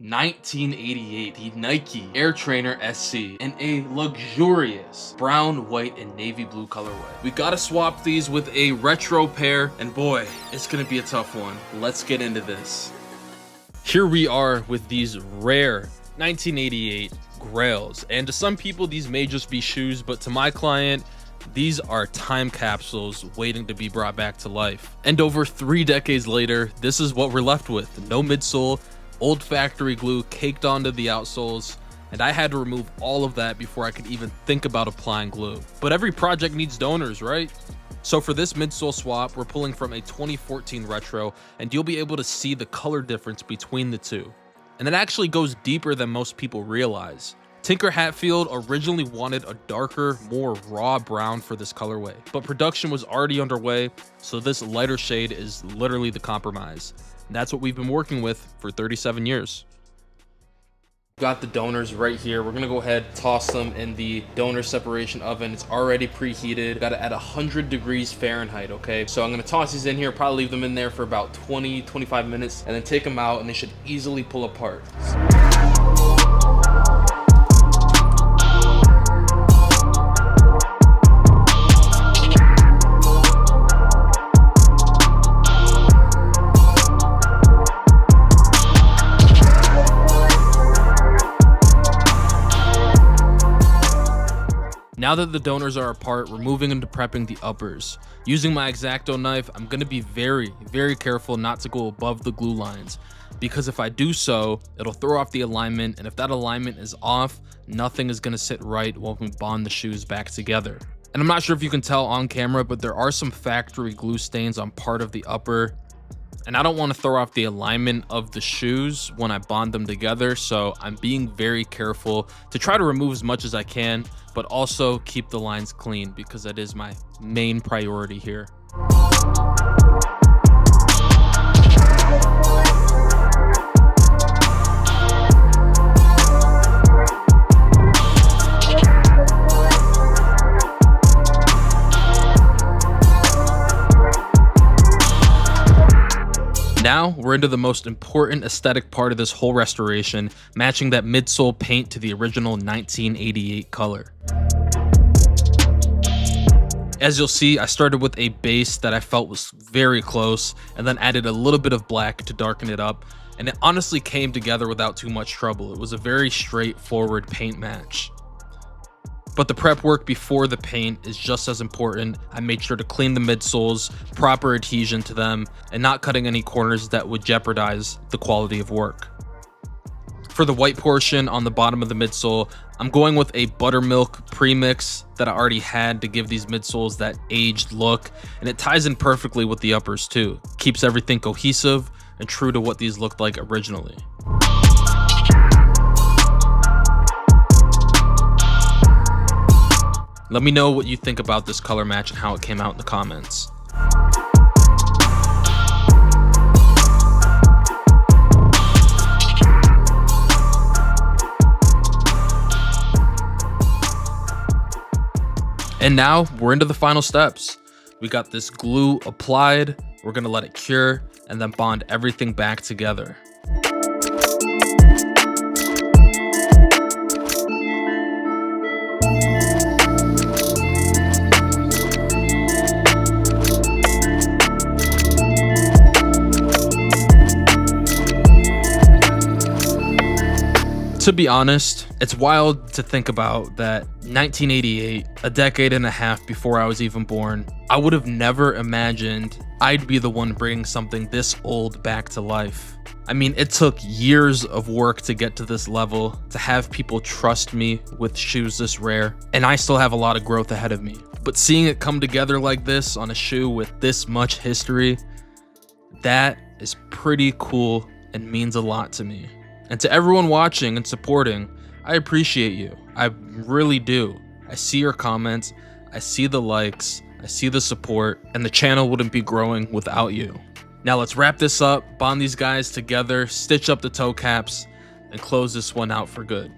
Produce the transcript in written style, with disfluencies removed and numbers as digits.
1988, the Nike Air Trainer SC in a luxurious brown, white, and navy blue colorway. We gotta swap these with a retro pair, and boy, it's gonna be a tough one. Let's get into this. Here we are with these rare 1988 Grails, and to some people these may just be shoes, but to my client, these are time capsules waiting to be brought back to life. And over 3 decades later, this is what we're left with. No midsole, old factory glue caked onto the outsoles, and I had to remove all of that before I could even think about applying glue. But every project needs donors, right? So for this midsole swap, we're pulling from a 2014 retro, and you'll be able to see the color difference between the two. And it actually goes deeper than most people realize. Tinker Hatfield originally wanted a darker, more raw brown for this colorway, but production was already underway, so this lighter shade is literally the compromise. And that's what we've been working with for 37 years. Got the donors right here. We're gonna go ahead, toss them in the donor separation oven. It's already preheated. Got it at 100 degrees Fahrenheit, okay? So I'm gonna toss these in here, probably leave them in there for about 20-25 minutes, and then take them out, and they should easily pull apart. Now that the donors are apart, we're moving into prepping the uppers. Using my X-Acto knife, I'm gonna be very careful not to go above the glue lines, because if I do so, it'll throw off the alignment, and if that alignment is off, nothing is gonna sit right when we bond the shoes back together. And I'm not sure if you can tell on camera, but there are some factory glue stains on part of the upper, and I don't want to throw off the alignment of the shoes when I bond them together, so I'm being very careful to try to remove as much as I can, but also keep the lines clean because that is my main priority here. Now we're into the most important aesthetic part of this whole restoration, matching that midsole paint to the original 1988 color. As you'll see, I started with a base that I felt was very close, and then added a little bit of black to darken it up, and it honestly came together without too much trouble. It was a very straightforward paint match. But the prep work before the paint is just as important. I made sure to clean the midsoles, proper adhesion to them, and not cutting any corners that would jeopardize the quality of work. For the white portion on the bottom of the midsole, I'm going with a buttermilk premix that I already had to give these midsoles that aged look, and it ties in perfectly with the uppers too. Keeps everything cohesive and true to what these looked like originally. Let me know what you think about this color match and how it came out in the comments. And now we're into the final steps. We got this glue applied, we're gonna let it cure, and then bond everything back together. To be honest, it's wild to think about that 1988, a decade and a half before I was even born, I would have never imagined I'd be the one bringing something this old back to life. I mean, it took years of work to get to this level, to have people trust me with shoes this rare, and I still have a lot of growth ahead of me. But seeing it come together like this on a shoe with this much history, that is pretty cool and means a lot to me. And to everyone watching and supporting, I appreciate you. I really do. I see your comments, I see the likes, I see the support, and the channel wouldn't be growing without you. Now let's wrap this up, bond these guys together, stitch up the toe caps, and close this one out for good.